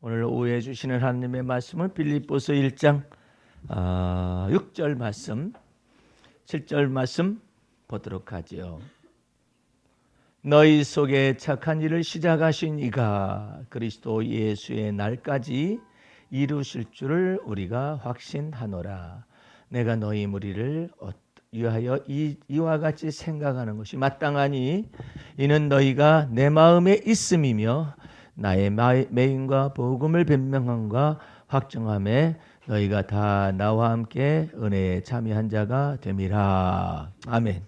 오늘 오후에 주시는 하나님의 말씀은 빌립보서 1장 6절 말씀, 7절 말씀 보도록 하지요. 너희 속에 착한 일을 시작하신 이가 그리스도 예수의 날까지 이루실 줄을 우리가 확신하노라. 내가 너희 무리를 위하여 이와 같이 생각하는 것이 마땅하니 이는 너희가 내 마음에 있음이며 나의 매임과 복음을 변명함과 확정함에 너희가 다 나와 함께 은혜에 참여한 자가 됨이라. 아멘.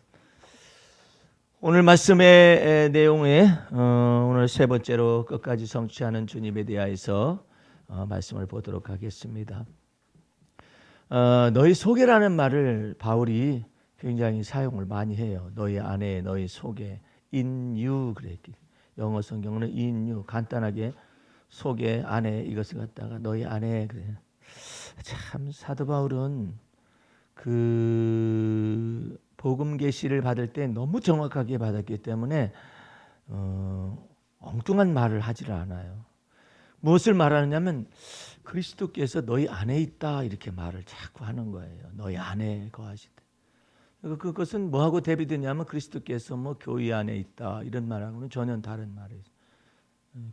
오늘 말씀의 내용에 오늘 세 번째로 끝까지 성취하는 주님에 대하여서 말씀을 보도록 하겠습니다. 너희 속에라는 말을 바울이 굉장히 사용을 많이 해요. 너희 안에, 너희 속에, in you 그랬기. 영어 성경은 in you 간단하게 속에 안에 이것을 갖다가 너희 안에 그래. 참 사도 바울은 그 복음 계시를 받을 때 너무 정확하게 받았기 때문에 엉뚱한 말을 하지를 않아요. 무엇을 말하느냐면 그리스도께서 너희 안에 있다 이렇게 말을 자꾸 하는 거예요. 너희 안에 거하시다. 그것은 뭐하고 대비되냐면 그리스도께서 뭐 교회 안에 있다 이런 말하고는 전혀 다른 말이에요.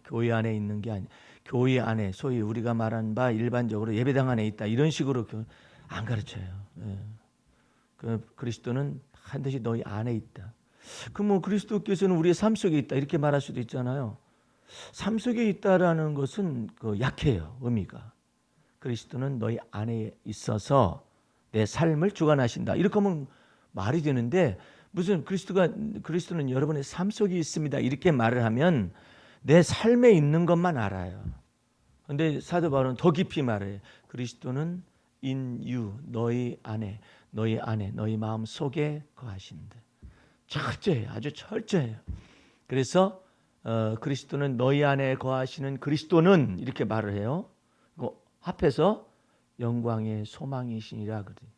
교회 안에 있는 게 아니, 교회 안에 소위 우리가 말하는 바 일반적으로 예배당 안에 있다 이런 식으로 안 가르쳐요. 그리스도는 반드시 너희 안에 있다. 뭐 그리스도께서는 우리의 삶 속에 있다 이렇게 말할 수도 있잖아요. 삶 속에 있다라는 것은 약해요. 의미가. 그리스도는 너희 안에 있어서 내 삶을 주관하신다. 이렇게 하면 말이 되는데 무슨 그리스도는 여러분의 삶 속에 있습니다. 이렇게 말을 하면 내 삶에 있는 것만 알아요. 그런데 사도 바울은 더 깊이 말해요. 그리스도는 in you, 너희 안에, 너희 마음 속에 거하신다. 철저해요. 아주 철저해요. 그래서 그리스도는 너희 안에 거하시는 그리스도는 이렇게 말을 해요. 합해서 영광의 소망이시니라 그래요.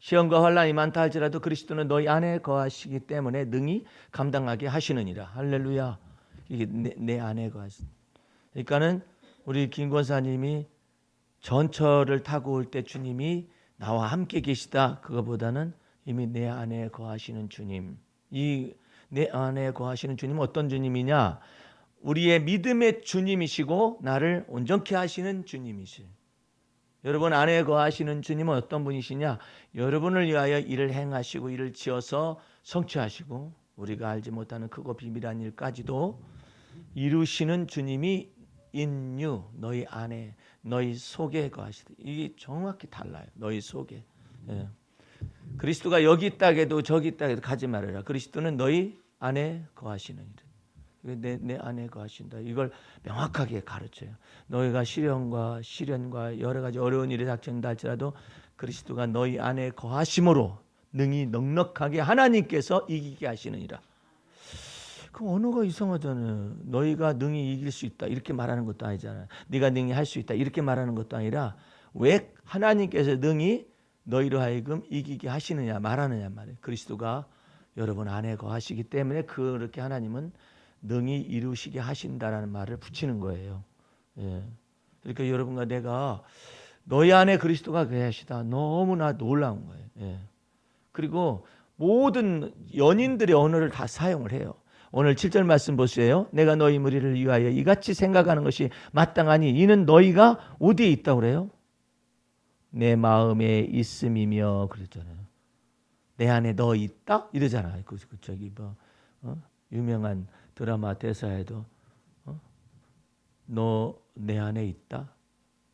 시험과 환난이 많다 할지라도 그리스도는 너희 안에 거하시기 때문에 능히 감당하게 하시느니라. 할렐루야. 이게 내 안에 거하신. 그러니까는 우리 김 권사님이 전철을 타고 올 때 주님이 나와 함께 계시다. 그거보다는 이미 내 안에 거하시는 주님. 이 내 안에 거하시는 주님은 어떤 주님이냐? 우리의 믿음의 주님이시고 나를 온전케 하시는 주님이시에요. 여러분 안에 거하시는 주님은 어떤 분이시냐? 여러분을 위하여 일을 행하시고 일을 지어서 성취하시고 우리가 알지 못하는 크고 비밀한 일까지도 이루시는 주님이 in you, 너희 안에, 너희 속에 거하시다. 이게 정확히 달라요. 너희 속에. 예. 그리스도가 여기 있다 해도 저기 있다 해도 가지 말아라. 그리스도는 너희 안에 거하시는 일. 내 안에 거하신다. 이걸 명확하게 가르쳐요. 너희가 시련과 여러 가지 어려운 일이 닥친다 할지라도 그리스도가 너희 안에 거하심으로 능히 넉넉하게 하나님께서 이기게 하시느니라. 그럼 언어가 이상하잖아요. 너희가 능히 이길 수 있다 이렇게 말하는 것도 아니잖아요. 네가 능히 할 수 있다 이렇게 말하는 것도 아니라 왜 하나님께서 능히 너희로 하여금 이기게 하시느냐 말하느냐 말이에요. 그리스도가 여러분 안에 거하시기 때문에 그렇게 하나님은 능히 이루시게 하신다라는 말을 붙이는 거예요. 예. 그러니까 여러분과 내가 너희 안에 그리스도가 거하시다 너무나 놀라운 거예요. 예. 그리고 모든 연인들의 언어를 다 사용을 해요. 오늘 7절 말씀 보세요. 내가 너희 무리를 위하여 이같이 생각하는 것이 마땅하니 이는 너희가 어디에 있다고 그래요? 내 마음에 있음이며 그랬잖아요. 내 안에 너 있다? 이러잖아요. 저기 유명한 드라마 대사에도 너 내 안에 있다?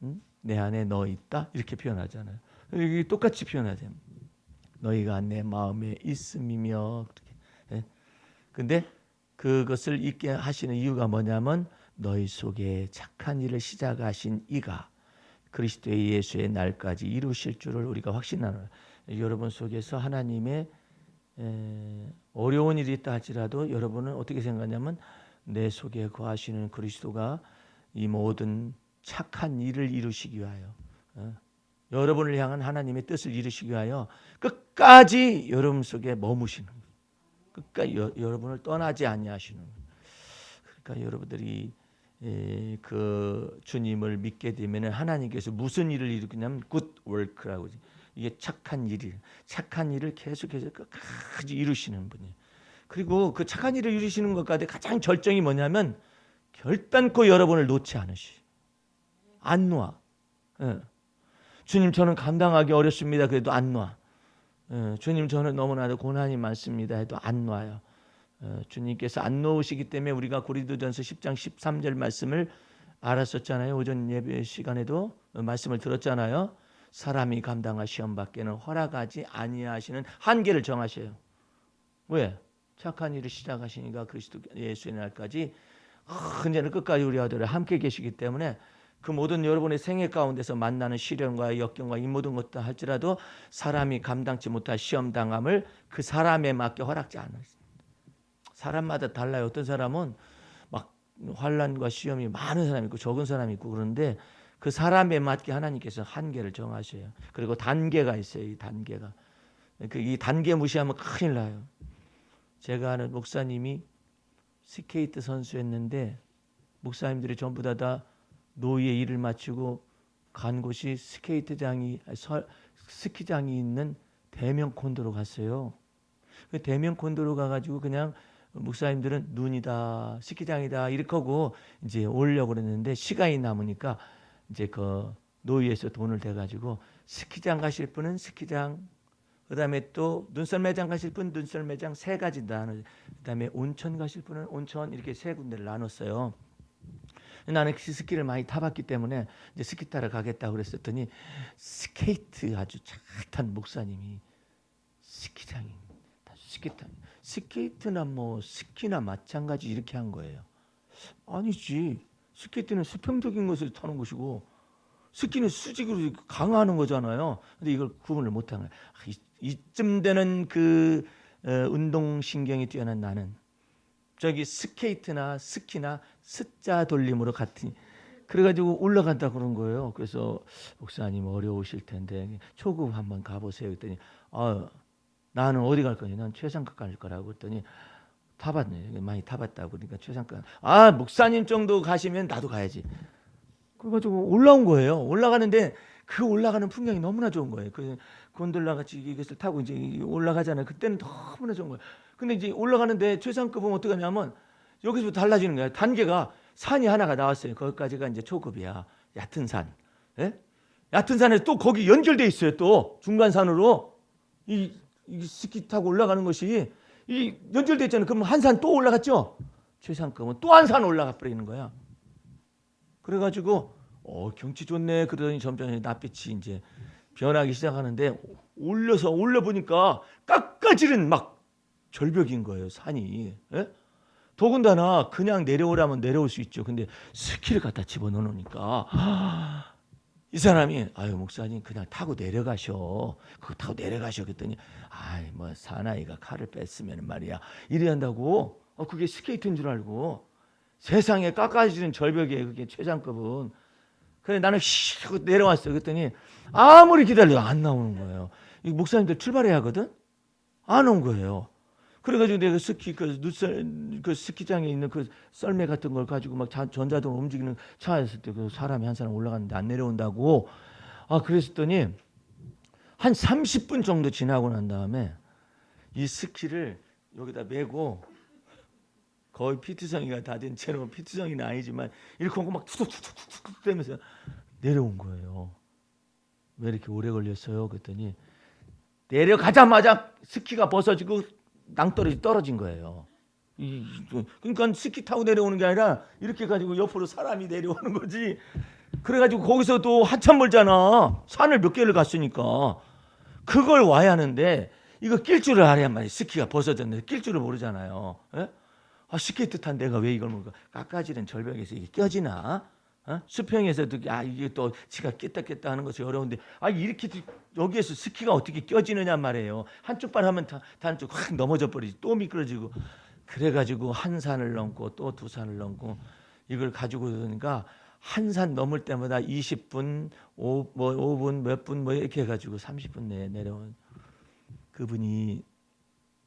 응? 내 안에 너 있다? 이렇게 표현하잖아요. 이게 똑같이 표현하잖아요. 너희가 내 마음에 있음이며 그렇게. 근데 그것을 잊게 하시는 이유가 뭐냐면 너희 속에 착한 일을 시작하신 이가 그리스도의 예수의 날까지 이루실 줄을 우리가 확신하노라. 여러분 속에서 하나님의 어려운 일이 있다 할지라도 여러분은 어떻게 생각하냐면 내 속에 거하시는 그리스도가 이 모든 착한 일을 이루시기 위하여 여러분을 향한 하나님의 뜻을 이루시기 위하여 끝까지 여러분 속에 머무시는 거예요. 끝까지 여러분을 떠나지 아니하시는 거예요. 그러니까 여러분들이 그 주님을 믿게 되면 하나님께서 무슨 일을 일으키냐면 good work라고, 이게 착한 일을 계속해서 끝까지 이루시는 분이에요. 그리고 그 착한 일을 이루시는 것 가운데 가장 절정이 뭐냐면 결단코 여러분을 놓지 않으시. 안 놔. 예. 주님 저는 감당하기 어렵습니다. 그래도 안 놔. 주님 저는 너무나도 고난이 많습니다. 해도 안 놔요. 주님께서 안 놓으시기 때문에 우리가 고린도전서 10장 13절 말씀을 알았었잖아요. 오전 예배 시간에도 말씀을 들었잖아요. 사람이 감당할 시험 밖에는 허락하지 아니하시는 한계를 정하셔요. 왜? 착한 일을 시작하시니까 그리스도 예수의 날까지 언제나 끝까지 우리 아들을 함께 계시기 때문에 그 모든 여러분의 생애 가운데서 만나는 시련과 역경과 이 모든 것도 할지라도 사람이 감당치 못할 시험 당함을 그 사람에 맞게 허락지 않아요. 사람마다 달라요. 어떤 사람은 막 환난과 시험이 많은 사람이 있고 적은 사람이 있고 그런데 그 사람에 맞게 하나님께서 한계를 정하셔요. 그리고 단계가 있어요. 이 단계가. 이 단계 무시하면 큰일 나요. 제가 아는 목사님이 스케이트 선수였는데 목사님들이 전부 다 노예 일을 마치고 간 곳이 스키장이 있는 대명 콘도로 갔어요. 그 대명 콘도로 가가지고 그냥 목사님들은 눈이다, 스키장이다 이렇게 하고 이제 오려고 그랬는데 시간이 남으니까 이제 그 노예에서 돈을 대가지고 스키장 가실 분은 스키장, 그다음에 또 눈썰 매장 가실 분 눈썰 매장 세 가지 나눠, 그다음에 온천 가실 분은 온천 이렇게 세 군데를 나눴어요. 나는 스키를 많이 타봤기 때문에 이제 스키 타러 가겠다고 그랬었더니 스케이트 아주 잘 탄 목사님이 스키장입니다. 스케이트나 뭐 스키나 마찬가지 이렇게 한 거예요. 아니지. 스케이트는 수평적인 것을 타는 것이고 스키는 수직으로 강화하는 거잖아요. 근데 이걸 구분을 못한 거예요. 이쯤 되는 그 운동신경이 뛰어난 나는 저기 스케이트나 스키나 숫자 돌림으로 같은, 그래가지고 올라간다 그런 거예요. 그래서 목사님 어려우실 텐데 초급 한번 가보세요. 그랬더니 나는 어디 갈 거니? 난 최상급 갈 거라고 했더니 타봤네. 많이 타봤다고. 그러니까 최상급. 목사님 정도 가시면 나도 가야지. 그래가지고 올라온 거예요. 올라가는데 그 올라가는 풍경이 너무나 좋은 거예요. 그 곤돌라 같이 이것을 타고 이제 올라가잖아요. 그때는 너무나 좋은 거예요. 근데 이제 올라가는데 최상급은 어떻게 하냐면 여기서부터 달라지는 거예요. 단계가 산이 하나가 나왔어요. 거기까지가 이제 초급이야. 얕은 산. 예? 얕은 산에 또 거기 연결돼 있어요. 또 중간 산으로 이 스키 타고 올라가는 것이 이 연결돼 있잖아요. 그럼 한 산 또 올라갔죠. 최상급은 또 한 산 올라가 버리는 거야. 그래가지고 경치 좋네. 그러더니 점점 낯빛이 이제 변하기 시작하는데 올려 보니까 깎아지른 막 절벽인 거예요. 산이. 예? 더군다나 그냥 내려오라면 내려올 수 있죠. 근데 스키를 갖다 집어넣으니까 이 사람이 목사님 그냥 타고 내려가셔. 그거 타고 내려가셔. 그랬더니 뭐 사나이가 칼을 뺐으면 말이야. 이래 한다고. 그게 스케이트인 줄 알고. 세상에 깎아지는 절벽이에요. 그게 최상급은. 그래 나는 휙 내려왔어요. 그랬더니 아무리 기다려도 안 나오는 거예요. 이 목사님들 출발해야 하거든. 안 온 거예요. 그래가지고 내가 그 스키장에 있는 그 썰매 같은 걸 가지고 막 전자동 움직이는 차였을 때 그 사람이 한 사람 올라갔는데 안 내려온다고. 그랬더니 한 30분 정도 지나고 난 다음에 이 스키를 여기다 메고 거의 피트성이가 다 된 채로, 피트성이는 아니지만 이렇게 하고 막 툭툭툭툭 되면서 내려온 거예요. 왜 이렇게 오래 걸렸어요? 그랬더니 내려가자마자 스키가 벗어지고 낭떠러지 떨어진 거예요. 그러니까 스키 타고 내려오는 게 아니라 이렇게 가지고 옆으로 사람이 내려오는 거지. 그래가지고 거기서 또 한참 멀잖아. 산을 몇 개를 갔으니까 그걸 와야 하는데 이거 낄 줄을 알아야 말이야. 스키가 벗어졌는데 낄 줄을 모르잖아요. 예? 스케이트 탄 내가 왜 이걸 모르까? 깎아지는 절벽에서 이게 껴지나? 수평에서도 이게 또 지가 깼다 하는 것이 어려운데 이렇게 여기에서 스키가 어떻게 껴지느냐 말이에요. 한쪽 발 하면 다른 쪽 확 넘어져 버리지. 또 미끄러지고. 그래가지고 한 산을 넘고 또 두 산을 넘고 이걸 가지고 그러니까 한 산 넘을 때마다 20분, 5분, 몇 분 뭐 이렇게 해가지고 30분 내에 내려온 그분이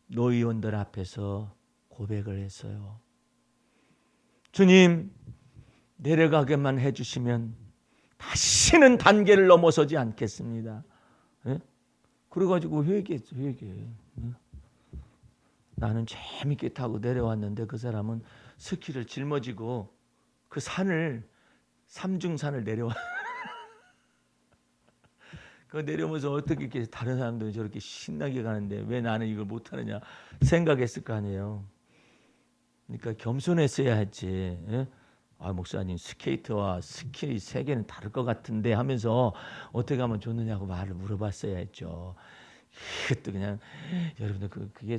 노의원들 앞에서 고백을 했어요. 주님, 내려가게만 해주시면 다시는 단계를 넘어서지 않겠습니다. 예? 그래가지고 회개했죠. 회개. 나는 재밌게 타고 내려왔는데 그 사람은 스키를 짊어지고 그 산을 삼중산을 내려와. 그 내려오면서 어떻게 이렇게 다른 사람들은 저렇게 신나게 가는데 왜 나는 이걸 못하느냐 생각했을 거 아니에요. 그러니까 겸손했어야 했지. 예? 아 목사님 스케이트와 스키 세계는 다를 것 같은데 하면서 어떻게 하면 좋느냐고 말을 물어봤어야 했죠. 이것도 그냥 여러분들 그게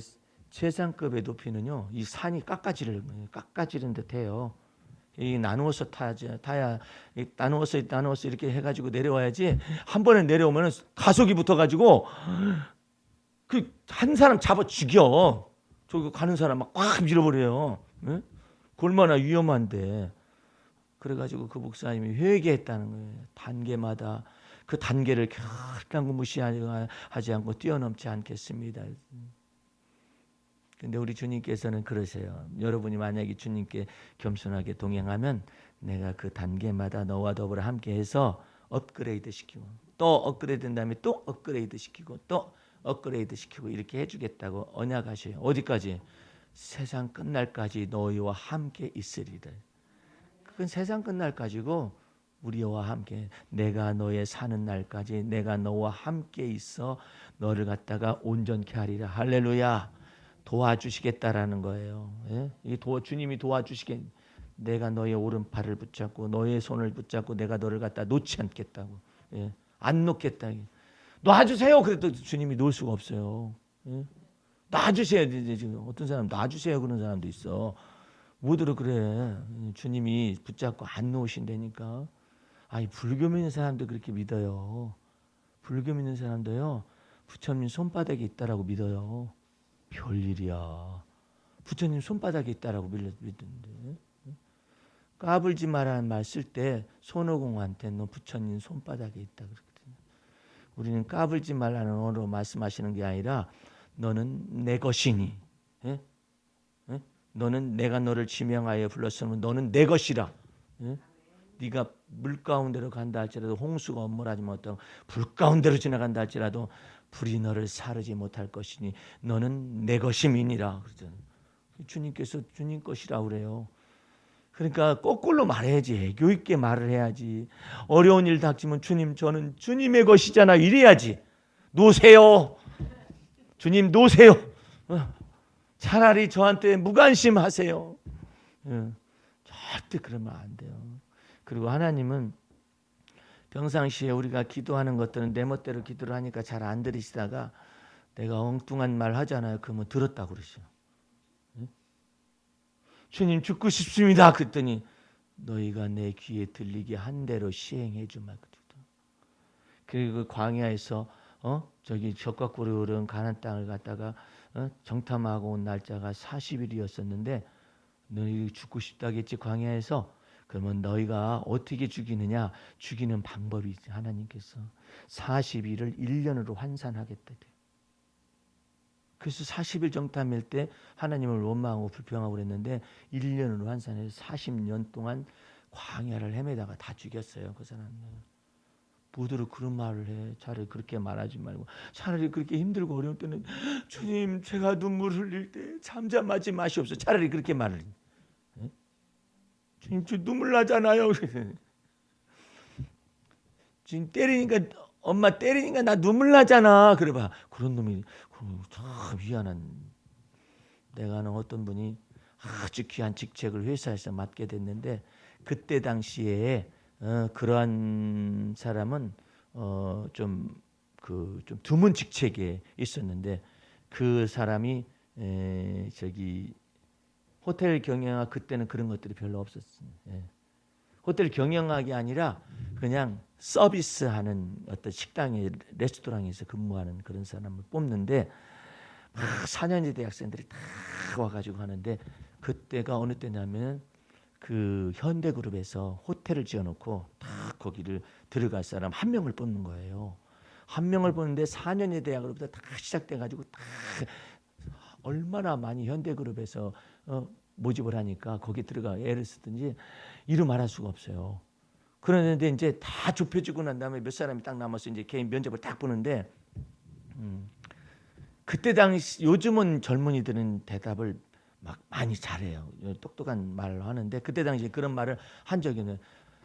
최상급의 높이는요 이 산이 깎아지는 듯해요. 이 나누어서 타야 나누어서 이렇게 해가지고 내려와야지. 한 번에 내려오면 가속이 붙어가지고 그 한 사람 잡아 죽여. 저기 가는 사람 막 꽉 밀어버려요. 네? 얼마나 위험한데. 그래가지고 그 목사님이 회개했다는 거예요. 단계마다 그 단계를 결단코 무시하지 않고 뛰어넘지 않겠습니다. 근데 우리 주님께서는 그러세요. 여러분이 만약에 주님께 겸손하게 동행하면 내가 그 단계마다 너와 더불어 함께해서 업그레이드 시키고 또 업그레이드 된 다음에 또 업그레이드 시키고 또 업그레이드 시키고 이렇게 해주겠다고 언약하셔요. 어디까지? 세상 끝날까지 너희와 함께 있으리라. 그건 세상 끝날까지고 우리와 함께 내가 너의 사는 날까지 내가 너와 함께 있어 너를 갖다가 온전케 하리라. 할렐루야. 도와주시겠다라는 거예요. 예? 주님이 도와주시겠. 내가 너의 오른팔을 붙잡고 너의 손을 붙잡고 내가 너를 갖다 놓지 않겠다고. 예? 안 놓겠다. 놔주세요. 그래도 주님이 놓을 수가 없어요. 예? 놔주세요. 지금 어떤 사람 놔주세요 그런 사람도 있어. 뭐들어 그래. 주님이 붙잡고 안 놓으신다니까. 아니 불교 믿는 사람도 그렇게 믿어요. 불교 믿는 사람도요. 부처님 손바닥에 있다라고 믿어요. 별일이야. 부처님 손바닥에 있다라고 믿는데. 까불지 마라는 말 쓸 때 손오공한테 너 부처님 손바닥에 있다 그랬거든요. 우리는 까불지 말라는 언어로 말씀하시는 게 아니라 너는 내 것이니. 예? 예? 너는 내가 너를 지명하여 불렀으면 너는 내 것이라. 예? 네가 물 가운데로 간다 할지라도 홍수가 엄몰하지 못하고 불 가운데로 지나간다 할지라도 불이 너를 사르지 못할 것이니 너는 내 것임이니라 그러잖아요. 주님께서 주님 것이라 그래요. 그러니까 거꾸로 말해야지. 애교 있게 말을 해야지. 어려운 일 닥치면 주님 저는 주님의 것이잖아 이래야지. 놓으세요. 주님 놓으세요. 차라리 저한테 무관심하세요. 절대 그러면 안 돼요. 그리고 하나님은 평상시에 우리가 기도하는 것들은 내 멋대로 기도를 하니까 잘 안 들으시다가 내가 엉뚱한 말 하잖아요. 그러면 들었다고 그러셔. 주님 죽고 싶습니다. 그랬더니 너희가 내 귀에 들리게 한 대로 시행해 주마. 그리고 광야에서 저기 적과 꿀이 흐르는 가나안 땅을 갖다가 정탐하고 온 날짜가 40일이었었는데 너희 죽고 싶다겠지 광야에서. 그러면 너희가 어떻게 죽이느냐? 죽이는 방법이 있지. 하나님께서 40일을 1년으로 환산하겠다. 그래서 40일 정탐일 때 하나님을 원망하고 불평하고 그랬는데 1년으로 환산해서 40년 동안 광야를 헤매다가 다 죽였어요. 그 사람은. 뭐들어 그런 말을 해. 차라리 그렇게 말하지 말고 차라리 그렇게 힘들고 어려울 때는 주님 제가 눈물 흘릴 때 잠잠하지 마시옵소서. 차라리 그렇게 말을 해. 주님 저 눈물 나잖아요. 지금 때리니까 엄마 때리니까 나 눈물 나잖아. 그래봐. 그런 놈이 참 미안한. 내가 아는 어떤 분이 아주 귀한 직책을 회사에서 맡게 됐는데 그때 당시에 그러한 사람은 좀 드문 직책에 있었는데 그 사람이 저기 호텔 경영학 그때는 그런 것들이 별로 없었어요. 호텔 경영학이 아니라 그냥 서비스하는 어떤 식당에 레스토랑에서 근무하는 그런 사람을 뽑는데 막 4년제 대학생들이 다 와가지고 하는데 그때가 어느 때냐면 그 현대그룹에서 호텔을 지어놓고 다 거기를 들어갈 사람 한 명을 뽑는 거예요. 한 명을 뽑는데 4년제 대학으로부터 다 시작돼가지고 다 얼마나 많이 현대그룹에서 모집을 하니까 거기 들어가 애를 쓰든지 이루 말할 수가 없어요. 그런데 이제 다 좁혀지고 난 다음에 몇 사람이 딱 남아서 이제 개인 면접을 딱 보는데 그때 당시 요즘은 젊은이들은 대답을 막 많이 잘해요. 똑똑한 말을 하는데 그때 당시에 그런 말을 한 적이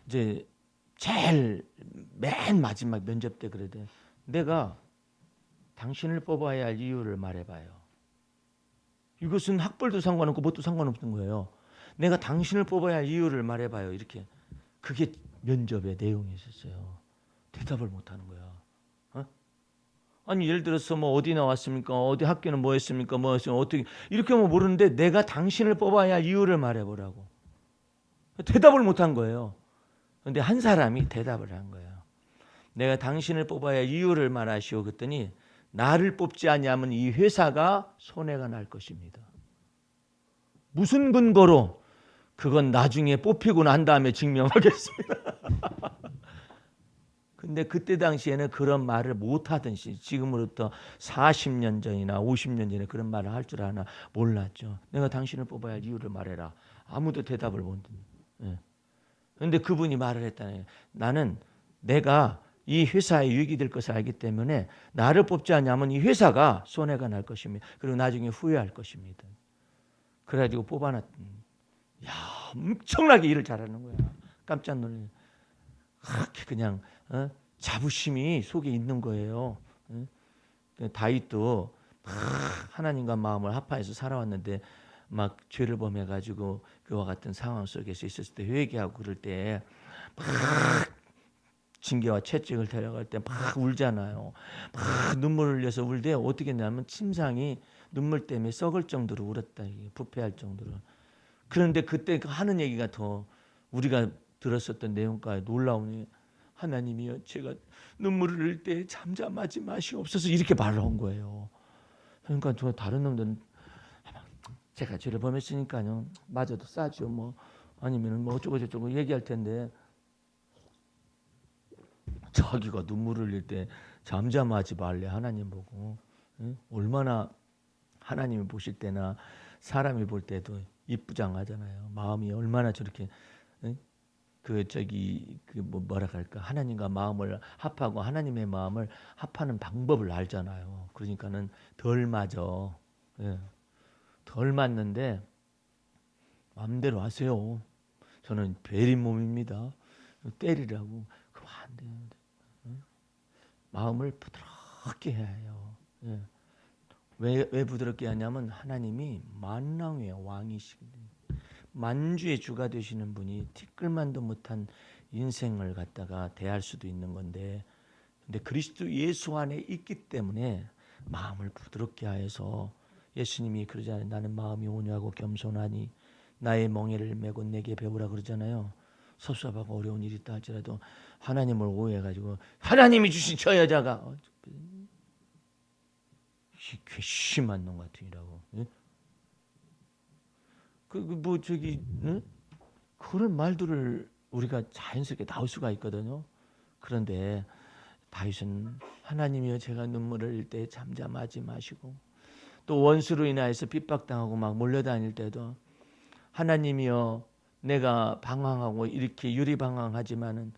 이제 제일 맨 마지막 면접 때 그러대. 내가 당신을 뽑아야 할 이유를 말해봐요. 이것은 학벌도 상관없고 뭣도 상관없는 거예요. 내가 당신을 뽑아야 할 이유를 말해봐요. 이렇게. 그게 면접의 내용이었어요. 대답을 못하는 거야. 어? 아니 예를 들어서 뭐 어디 나왔습니까? 어디 학교는 뭐 했습니까? 뭐 했습니까? 어떻게 이렇게 하면 모르는데 내가 당신을 뽑아야 할 이유를 말해보라고. 대답을 못한 거예요. 그런데 한 사람이 대답을 한 거예요. 내가 당신을 뽑아야 할 이유를 말하시오. 그랬더니 나를 뽑지 않으면 이 회사가 손해가 날 것입니다. 무슨 근거로? 그건 나중에 뽑히고 난 다음에 증명하겠습니다. 근데 그때 당시에는 그런 말을 못하던 시 지금으로부터 40년 전이나 50년 전에 그런 말을 할 줄 아나 몰랐죠. 내가 당신을 뽑아야 할 이유를 말해라. 아무도 대답을 못 했는데. 그런데 그분이 말을 했다네. 나는 내가 이 회사에 유익이 될 것을 알기 때문에 나를 뽑지 않냐면 이 회사가 손해가 날 것입니다. 그리고 나중에 후회할 것입니다. 그래가지고 뽑아놨던. 야, 엄청나게 일을 잘하는 거야. 깜짝 놀래. 그렇게 그냥 자부심이 속에 있는 거예요. 다윗도 막 하나님과 마음을 합하여서 살아왔는데 막 죄를 범해가지고 그와 같은 상황 속에서 있었을 때 회개하고 그럴 때 막 징계와 채찍을 데려갈 때 막 울잖아요. 막 눈물을 흘려서 울 때 어떻게 했냐면 침상이 눈물 때문에 썩을 정도로 울었다. 부패할 정도로. 그런데 그때 하는 얘기가 더 우리가 들었었던 내용과 놀라우니 하나님이여 제가 눈물을 흘릴 때 잠잠하지 마시옵소서 이렇게 말을 한 거예요. 그러니까 저 다른 놈들은 제가 죄를 범했으니까요 맞아도 싸죠 뭐 아니면 뭐 어쩌고 저쩌고 얘기할 텐데 자기가 눈물을 흘릴 때 잠잠하지 말래 하나님 보고. 응? 얼마나 하나님이 보실 때나 사람이 볼 때도 이쁘장하잖아요. 마음이 얼마나 저렇게 뭐라 할까 하나님과 마음을 합하고 하나님의 마음을 합하는 방법을 알잖아요. 그러니까는 덜 맞아. 예. 덜 맞는데 마음대로 하세요. 저는 베린 몸입니다. 때리라고 그럼 안 되는데 마음을 부드럽게 해야 해요. 예. 왜 부드럽게 하냐면 하나님이 만왕의 왕이시거든요. 만주의 주가 되시는 분이 티끌만도 못한 인생을 갖다가 대할 수도 있는 건데 근데 그리스도 예수 안에 있기 때문에 마음을 부드럽게 하여서 예수님이 그러잖아요. 나는 마음이 온유하고 겸손하니 나의 멍에를 메고 내게 배우라 그러잖아요. 섭섭하고 어려운 일이 있다 할지라도 하나님을 오해해가지고 하나님이 주신 저 여자가 괘씸한 놈 같으니라고. 그런 말들을 우리가 자연스럽게 나올 수가 있거든요. 그런데 다윗은 하나님이여 제가 눈물을 흘릴 때 잠잠하지 마시고 또 원수로 인하여서 핍박당하고 막 몰려다닐 때도 하나님이여 내가 방황하고 이렇게 유리방황하지만은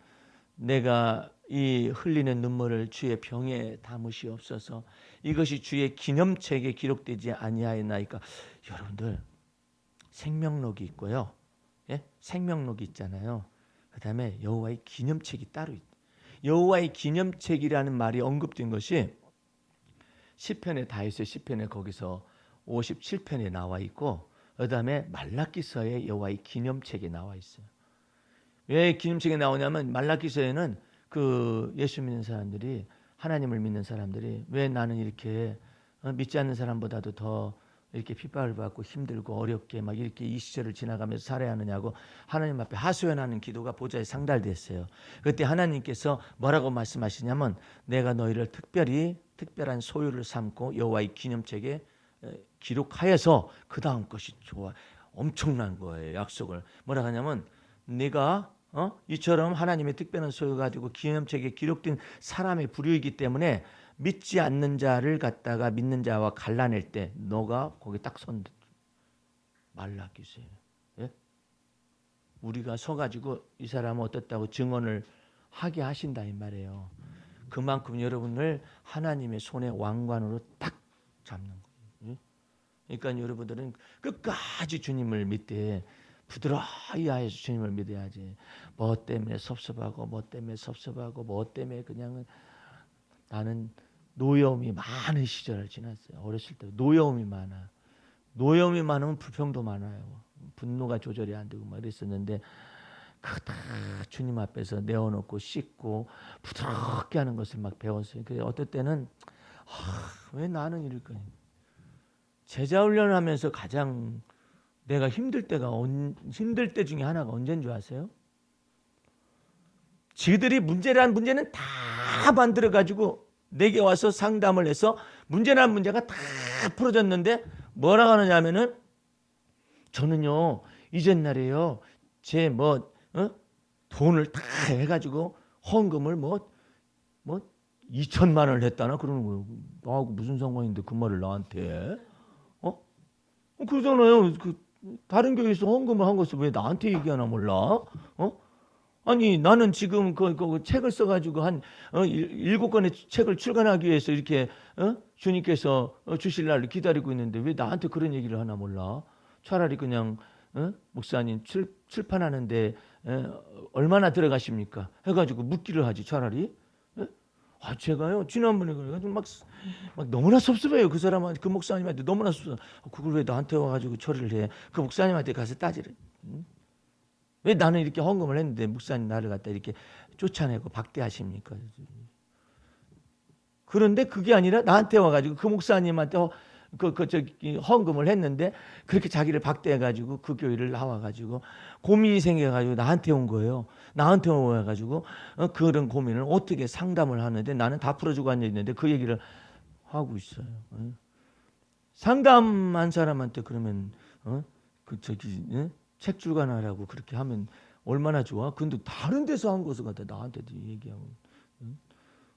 내가 이 흘리는 눈물을 주의 병에 담으시옵소서. 이것이 주의 기념책에 기록되지 아니하였나이까. 여러분들 생명록이 있고요. 예? 생명록이 있잖아요. 그다음에 여호와의 기념책이 따로 있다. 여호와의 기념책이라는 말이 언급된 것이 시편에 다윗의 시편에 거기서 57편에 나와 있고 그다음에 말라기서에 여호와의 기념책이 나와 있어요. 왜 기념책에 나오냐면 말라기서에는 그 예수 믿는 사람들이 하나님을 믿는 사람들이 왜 나는 이렇게 믿지 않는 사람보다도 더 이렇게 핍박을 받고 힘들고 어렵게 막 이렇게 이 시절을 지나가면서 살아야 하느냐고 하나님 앞에 하소연하는 기도가 보좌에 상달됐어요. 그때 하나님께서 뭐라고 말씀하시냐면 내가 너희를 특별한 소유를 삼고 여호와의 기념책에 기록하여서 그 다음 것이 좋아. 엄청난 거예요. 약속을 뭐라 하냐면 네가 이처럼 하나님의 특별한 소유 가지고 기념책에 기록된 사람의 부류이기 때문에 믿지 않는 자를 갖다가 믿는 자와 갈라낼 때 너가 거기 딱 선 말라기세요. 예? 우리가 서가지고 이 사람은 어떻다고 증언을 하게 하신다 이 말이에요. 그만큼 여러분을 하나님의 손에 왕관으로 딱 잡는 거예요. 예? 그러니까 여러분들은 끝까지 주님을 믿되 부드러이 하여서 주님을 믿어야지. 뭐 때문에 섭섭하고 뭐 때문에 섭섭하고 뭐 때문에 그냥 나는 노여움이 많은 시절을 지났어요. 어렸을 때 노여움이 많아. 노여움이 많으면 불평도 많아요. 분노가 조절이 안 되고 막 이랬었는데 그 다 주님 앞에서 내어놓고 씻고 부드럽게 하는 것을 막 배웠어요. 그래서 어떨 때는 왜 나는 이럴까? 제자 훈련을 하면서 가장 내가 힘들 힘들 때 중에 하나가 언제인 줄 아세요? 지들이 문제는 다 만들어 가지고 내게 와서 상담을 해서 문제란 문제가 다 풀어졌는데 뭐라고 하느냐면은 저는요 이전날에요 제 돈을 다 해가지고 헌금을 뭐 2천만 원을 했다나 그러는 거예요. 나하고 무슨 상관인데 그 말을 나한테? 그러잖아요. 다른 교회에서 헌금을 한 것을 왜 나한테 얘기하나 몰라? 아니 나는 지금 그 책을 써가지고 한 7권의 책을 출간하기 위해서 이렇게 주님께서 주실 날을 기다리고 있는데 왜 나한테 그런 얘기를 하나 몰라? 차라리 그냥 목사님 출판하는데 얼마나 들어가십니까? 해가지고 묻기를 하지 차라리. 제가요 지난번에 그래가지고 막 너무나 섭섭해요. 그 사람한테 그 목사님한테 너무나 섭섭해. 그걸 왜 나한테 와가지고 처리를 해? 그 목사님한테 가서 따지래. 왜 나는 이렇게 헌금을 했는데 목사님 나를 갖다 이렇게 쫓아내고 박대하십니까? 그런데 그게 아니라 나한테 와가지고 그 목사님한테 헌금을 했는데 그렇게 자기를 박대해가지고 그 교회를 나와가지고 고민이 생겨가지고 나한테 온 거예요. 나한테 와가지고 그런 고민을 어떻게 상담을 하는데 나는 다 풀어주고 앉아있는데 그 얘기를 하고 있어요. 상담한 사람한테 그러면 책 출간하라고 그렇게 하면 얼마나 좋아? 근데 다른 데서 한 것을 갖다 나한테도 얘기하고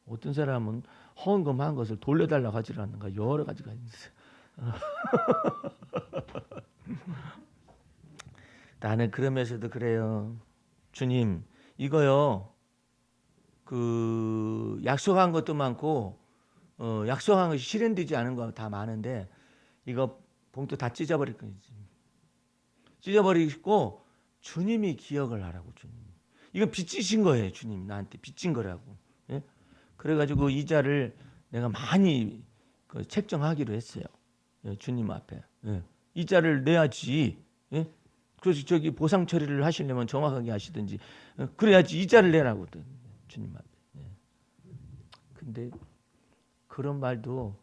어떤 사람은 헌금한 것을 돌려달라고 하지 않는가 여러 가지가 있어요. 나는 그러면서도 그래요. 주님 이거요 그 약속한 것도 많고 약속한 것이 실현되지 않은 거 다 많은데 이거 봉투 다 찢어버릴 거지. 찢어버리고 주님이 기억을 하라고. 주님 이건 빚지신 거예요. 주님 나한테 빚진 거라고. 예? 그래가지고 이자를 내가 많이 책정하기로 했어요. 예, 주님 앞에. 예. 이자를 내야지. 예? 그래서 저기 보상 처리를 하시려면 정확하게 하시든지 그래야지 이자를 내라고 주님 앞에. 예. 근데 그런 말도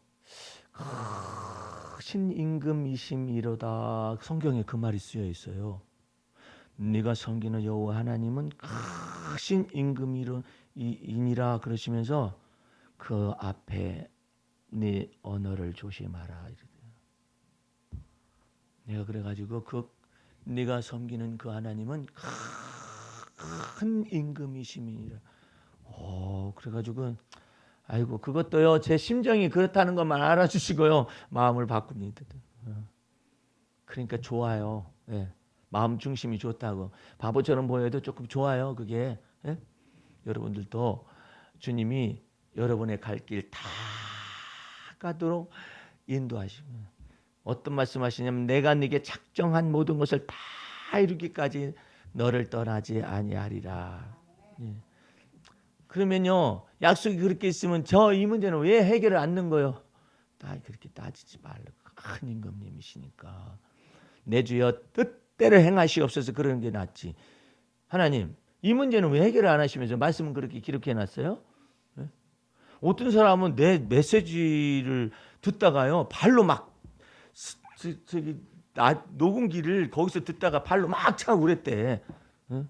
신 임금이심이로다. 성경에 그 말이 쓰여 있어요. 네가 섬기는 여호와 하나님은 크신 임금이니라 그러시면서 그 앞에 네 언어를 조심하라. 내가 그래가지고 네가 섬기는 그 하나님은 큰 임금이심이니라. 그래가지고 아이고 그것도요 제 심정이 그렇다는 것만 알아주시고요 마음을 바꿉니다. 그러니까 좋아요. 예. 마음 중심이 좋다고 바보처럼 보여도 조금 좋아요. 그게 예? 여러분들도 주님이 여러분의 갈 길 다 가도록 인도하시고 어떤 말씀하시냐면 내가 네게 작정한 모든 것을 다 이루기까지 너를 떠나지 아니하리라. 예. 그러면요 약속이 그렇게 있으면 이 문제는 왜 해결을 안 넣는 거요? 다 그렇게 따지지 말고 큰 임금님이시니까 내 주여 뜻대로 행하시옵소서 그러는 게 낫지. 하나님 이 문제는 왜 해결을 안 하시면서 말씀은 그렇게 기록해 놨어요? 네? 어떤 사람은 내 메시지를 듣다가요 발로 막 녹음기를 거기서 듣다가 발로 막 차고 그랬대. 네?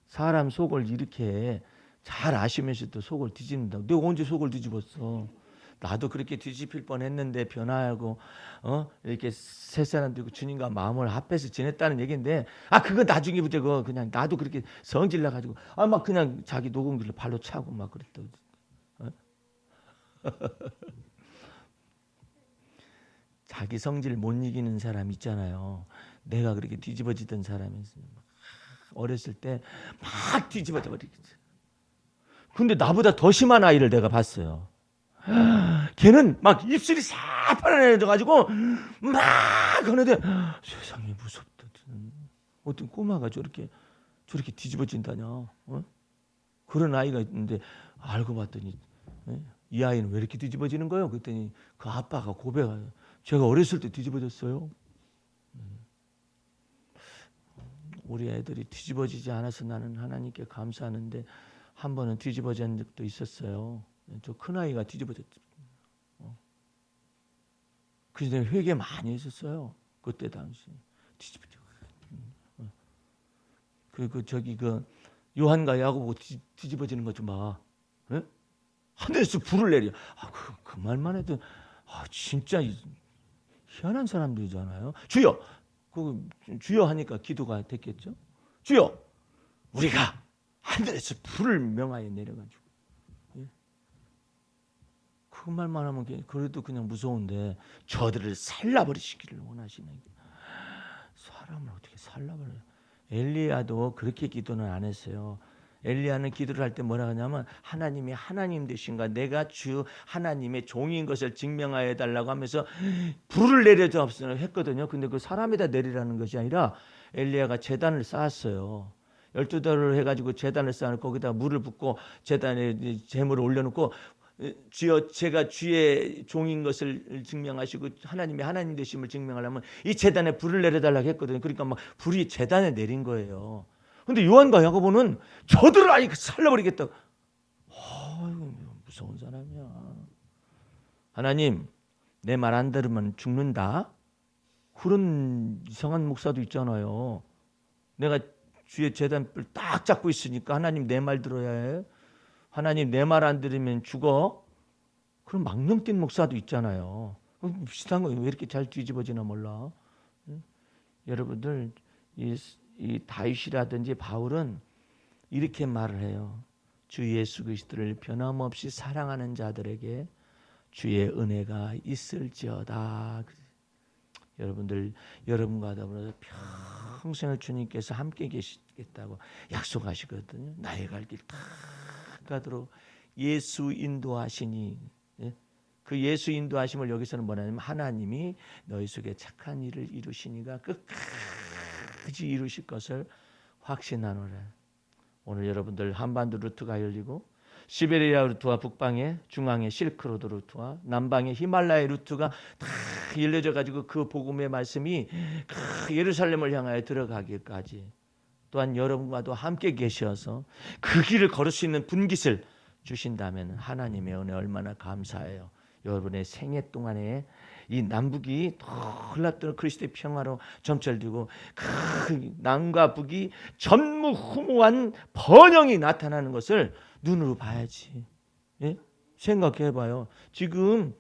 사람 속을 이렇게 잘 아시면서도 속을 뒤집는다고. 내가 언제 속을 뒤집었어? 나도 그렇게 뒤집힐 뻔했는데 변화하고 이렇게 세 사람 들고 주님과 마음을 합해서 지냈다는 얘기인데 그거 나중에부터 그냥 나도 그렇게 성질나 가지고 막 그냥 자기 녹음기를 발로 차고 막 그랬다고. 자기 성질 못 이기는 사람 있잖아요. 내가 그렇게 뒤집어지던 사람이 있어요. 어렸을 때 막 뒤집어져 버리겠지. 근데 나보다 더 심한 아이를 내가 봤어요. 걔는 막 입술이 새파란해져가지고 막 하는데 세상에 무섭다. 어떤 꼬마가 저렇게 뒤집어진다냐? 어? 그런 아이가 있는데 알고 봤더니 이 아이는 왜 이렇게 뒤집어지는 거예요? 그랬더니 그 아빠가 고백해요. 제가 어렸을 때 뒤집어졌어요. 우리 애들이 뒤집어지지 않아서 나는 하나님께 감사하는데 한 번은 뒤집어진 적도 있었어요. 저 큰아이가 뒤집어졌죠. 그래서 내가 회개 많이 했었어요. 그때 당시 뒤집어져. 그 요한과 야고보 뒤집어지는 것 좀 봐. 예? 하늘에서 불을 내려. 그 말만 해도 진짜 희한한 사람들이잖아요. 주여, 주여 하니까 기도가 됐겠죠. 주여, 우리가 하늘에서 불을 명하여 내려가지고. 예? 그 말만 하면 그래도 그냥 무서운데 저들을 살라버리시기를 원하시는 사람을 어떻게 살라버려요? 엘리야도 그렇게 기도는 안 했어요. 엘리야는 기도를 할 때 뭐라 하냐면 하나님이 하나님 되신가 내가 주 하나님의 종인 것을 증명하여 달라고 하면서 불을 내려줘 했거든요. 근데 그 사람에다 내리라는 것이 아니라 엘리야가 제단을 쌓았어요. 12달을 해가지고 제단을 쌓아놓고 거기다 물을 붓고 제단에 제물을 올려놓고 주여 제가 주의 종인 것을 증명하시고 하나님의 하나님 되심을 증명하려면 이 제단에 불을 내려달라고 했거든요. 그러니까 막 불이 제단에 내린 거예요. 근데 요한과 야고보는 저들을 아예 살려버리겠다. 무서운 사람이야. 하나님 내 말 안 들으면 죽는다. 그런 이상한 목사도 있잖아요. 내가 주의 제단불 딱 잡고 있으니까 하나님 내 말 들어야 해. 하나님 내 말 안 들으면 죽어. 그런 망령된 목사도 있잖아요. 비슷한 거 왜 이렇게 잘 뒤집어지나 몰라. 여러분들 이 다윗이라든지 바울은 이렇게 말을 해요. 주 예수 그리스도를 변함없이 사랑하는 자들에게 주의 은혜가 있을지어다. 여러분들 여러분과 더불어서 평생을 주님께서 함께 계시겠다고 약속하시거든요. 나의 갈 길 다 가도록 예수 인도하시니. 그 예수 인도하심을 여기서는 뭐냐면 하나님이 너희 속에 착한 일을 이루시니가 끝까지 이루실 것을 확신하노라. 오늘 여러분들 한반도 루트가 열리고 시베리아 루트와 북방의 중앙의 실크로드 루트와 남방의 히말라야 루트가 다 열려져 가지고 그 복음의 말씀이 예루살렘을 향하여 들어가기까지 또한 여러분과도 함께 계셔서 그 길을 걸을 수 있는 분깃을 주신다면 하나님의 은혜 얼마나 감사해요. 여러분의 생애 동안에 이 남북이 더 흘러뜨는 그리스도의 평화로 점철되고 그 남과 북이 전무후무한 번영이 나타나는 것을 눈으로 봐야지. 예? 생각해봐요. 지금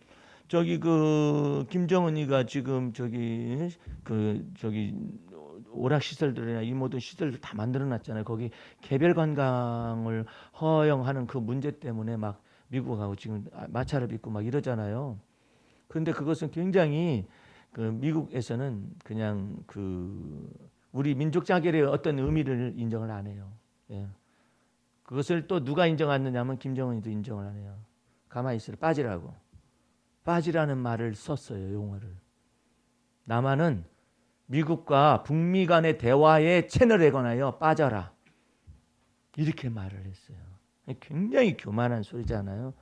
저기 그 김정은이가 지금 저기 오락 시설들이나 이 모든 시설들 다 만들어놨잖아요. 거기 개별 관광을 허용하는 그 문제 때문에 막 미국하고 지금 마찰을 빚고 막 이러잖아요. 그런데 그것은 굉장히 그 미국에서는 그냥 그 우리 민족 자결의 어떤 의미를 인정을 안 해요. 예. 그것을 또 누가 인정하느냐면 김정은이도 인정을 안 해요. 가만히 있으라 빠지라고. 빠지라는 말을 썼어요. 용어를. 남한은 미국과 북미 간의 대화의 채널에 관하여 빠져라. 이렇게 말을 했어요. 굉장히 교만한 소리잖아요.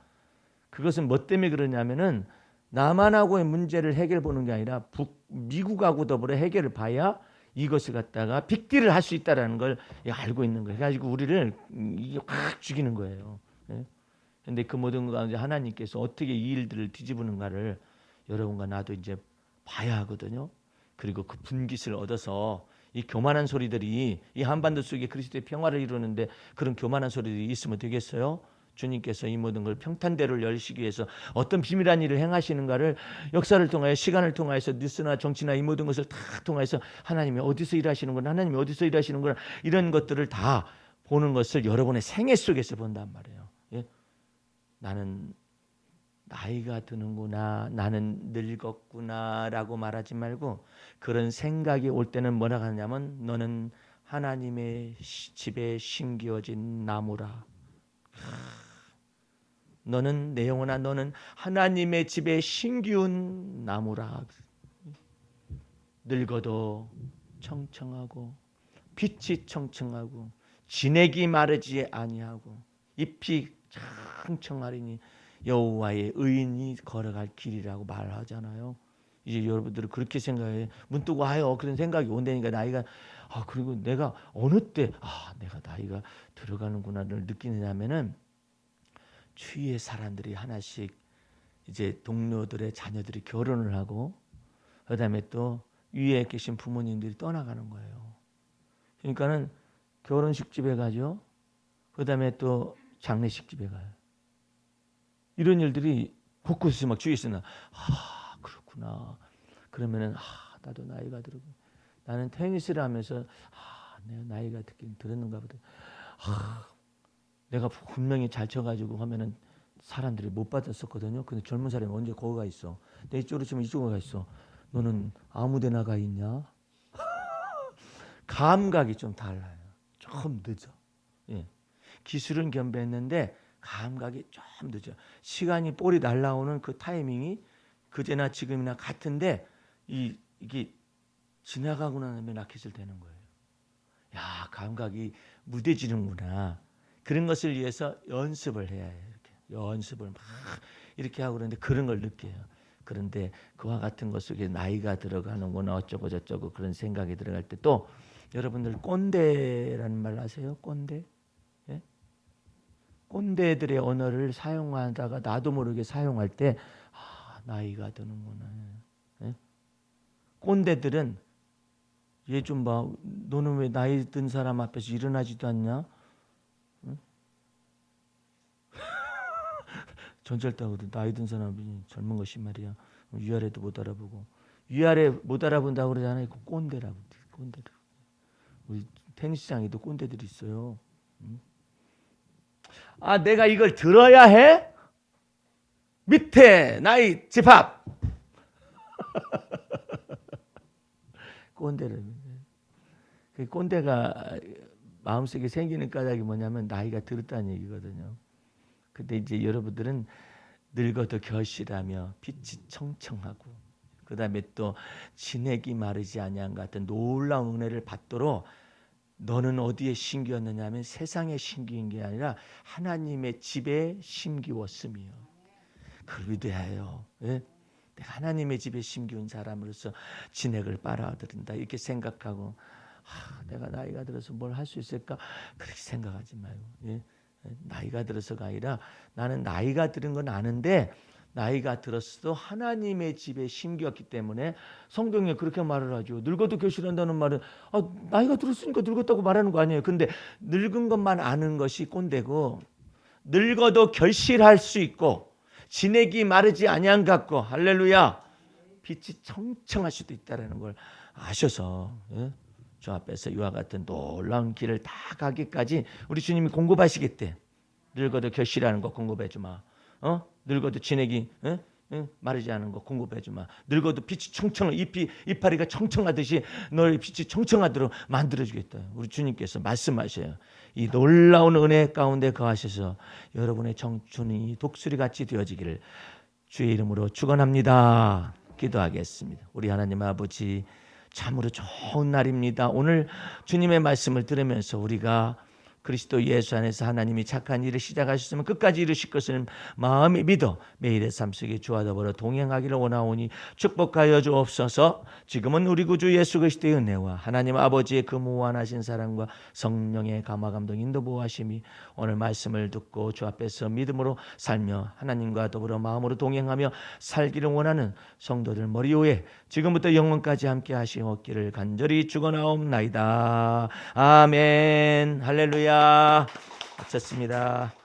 그것은 뭐 때문에 그러냐면은 남한하고의 문제를 해결 보는 게 아니라 미국하고 더불어 해결을 봐야 이것을 갖다가 빅딜을 할 수 있다라는 걸 알고 있는 거예요. 그래가지고 우리를 이게 확 죽이는 거예요. 그런데 그 모든 것 가운데 하나님께서 어떻게 이 일들을 뒤집으는가를 여러분과 나도 이제 봐야 하거든요. 그리고 그 분깃을 얻어서 이 교만한 소리들이 이 한반도 속에 그리스도의 평화를 이루는데 그런 교만한 소리들이 있으면 되겠어요? 주님께서 이 모든 걸 평탄대로를 열시기 위해서 어떤 비밀한 일을 행하시는가를 역사를 통하여 시간을 통하여서 뉴스나 정치나 이 모든 것을 다 통하여서 하나님이 어디서 일하시는구나 하나님이 어디서 일하시는구나 이런 것들을 다 보는 것을 여러분의 생애 속에서 본단 말이에요. 예? 나는 나이가 드는구나, 나는 늙었구나 라고 말하지 말고 그런 생각이 올 때는 뭐라 하냐면 너는 하나님의 집에 심겨진 나무라. 너는 내 영혼아, 너는 하나님의 집에 심기운 나무라. 늙어도 청청하고 빛이 청청하고 진액이 마르지 아니하고 잎이 청청하리니 여호와의 의인이 걸어갈 길이라고 말하잖아요. 이제 여러분들은 그렇게 생각해. 문득 와요. 그런 생각이 온다니까 나이가 그리고 내가 어느 때 내가 나이가 들어가는구나를 느끼느냐면은 주위의 사람들이 하나씩 이제 동료들의 자녀들이 결혼을 하고 그다음에 또 위에 계신 부모님들이 떠나가는 거예요. 그러니까는 결혼식 집에 가죠. 그다음에 또 장례식 집에 가요. 이런 일들이 곳곳에서 막 주위에서 그렇구나. 그러면은 나도 나이가 들고 나는 테니스를 하면서 내가 나이가 들었는가 보다. 내가 분명히 잘 쳐가지고 하면은 사람들이 못 받았었거든요. 근데 젊은 사람이 언제 거기 가 있어? 내 이쪽으로 치면 이쪽으로 가 있어. 너는 아무데나 가 있냐? 감각이 좀 달라요. 좀 늦어. 예. 기술은 겸비했는데 감각이 좀 늦어. 시간이 볼이 날라오는 그 타이밍이 그제나 지금이나 같은데 이게 지나가고 나면 라켓을 대는 거예요. 야, 감각이 무뎌지는구나. 그런 것을 위해서 연습을 해야 해요. 이렇게. 연습을 막 이렇게 하고 그러는데 그런 걸 느껴요. 그런데 그와 같은 것 속에 나이가 들어가는구나 어쩌고 저쩌고 그런 생각이 들어갈 때 또 여러분들 꼰대라는 말 아세요? 꼰대? 예? 꼰대들의 언어를 사용하다가 나도 모르게 사용할 때 나이가 드는구나. 예? 꼰대들은 얘 좀 봐. 너는 왜 나이 든 사람 앞에서 일어나지도 않냐? 응? 전철타고도 나이 든 사람이 젊은 것이 말이야. 위아래도 못 알아보고. 위아래 못 알아본다고 그러잖아요. 꼰대라고. 꼰대라고. 우리 테니스장에도 꼰대들이 있어요. 응? 내가 이걸 들어야 해? 밑에 나이 집합. 꼰대를. 그 꼰대가 마음속에 생기는 까닭이 뭐냐면 나이가 들었다는 얘기거든요. 근데 이제 여러분들은 늙어도 결실하며 빛이 청청하고 그다음에 또 진액이 마르지 아니한 같은 놀라운 은혜를 받도록 너는 어디에 심기웠느냐 하면 세상에 심기인 게 아니라 하나님의 집에 심기웠으며 그걸 위대해요. 예? 내가 하나님의 집에 심기운 사람으로서 진액을 빨아들인다 이렇게 생각하고 내가 나이가 들어서 뭘 할 수 있을까 그렇게 생각하지 말고 예? 나이가 들어서가 아니라 나는 나이가 들은 건 아는데 나이가 들었어도 하나님의 집에 심기었기 때문에 성경에 그렇게 말을 하죠. 늙어도 결실한다는 말은 나이가 들었으니까 늙었다고 말하는 거 아니에요. 근데 늙은 것만 아는 것이 꼰대고 늙어도 결실할 수 있고 진액이 마르지 아니한 같고 할렐루야 빛이 청청할 수도 있다는 걸 아셔서 예? 저 앞에서 이와 같은 놀라운 길을 다 가기까지 우리 주님이 공급하시겠대. 늙어도 결실하는 거 공급해 주마. 늙어도 진액이 마르지 않은 거 공급해 주마. 늙어도 빛이 청청 이파리가 청청하듯이 너의 빛이 청청하도록 만들어 주겠다. 우리 주님께서 말씀하셔요. 이 놀라운 은혜 가운데 거하셔서 여러분의 청춘이 독수리같이 되어지기를 주의 이름으로 축원합니다. 기도하겠습니다. 우리 하나님 아버지 참으로 좋은 날입니다. 오늘 주님의 말씀을 들으면서 우리가 그리스도 예수 안에서 하나님이 착한 일을 시작하셨으면 끝까지 이루실 것을 마음이 믿어 매일의 삶 속에 주와 더불어 동행하기를 원하오니 축복하여 주옵소서. 지금은 우리 구주 예수 그리스도의 은혜와 하나님 아버지의 그 무한하신 사랑과 성령의 감화 감동 인도 보호하심이 오늘 말씀을 듣고 주 앞에서 믿음으로 살며 하나님과 더불어 마음으로 동행하며 살기를 원하는 성도들 머리 위에 지금부터 영원까지 함께 하시옵기를 간절히 축원하옵나이다. 아멘. 할렐루야. 마쳤습니다.